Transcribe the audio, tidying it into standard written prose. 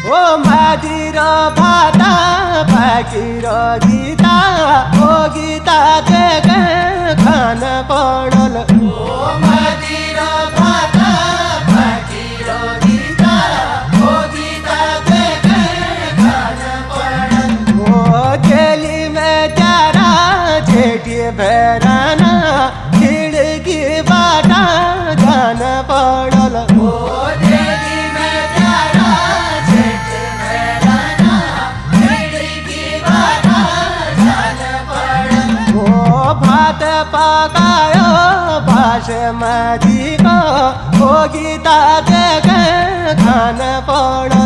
ओ मदिर भाता पाकिर गीता ओ गीता देखे खान पड़ल ओ मदिर भाता पाकिर गीता ओ गीता देखे खान पड़ल ओ जेली में चारा छेटी भेराना खिड़की बाटा जान पड़ल ओ जेली में चारा छेटी भेराना खिड़की बाटा जान पड़ल ओ भात पकायो बासमती को ओ गीता देखे खान पड़ल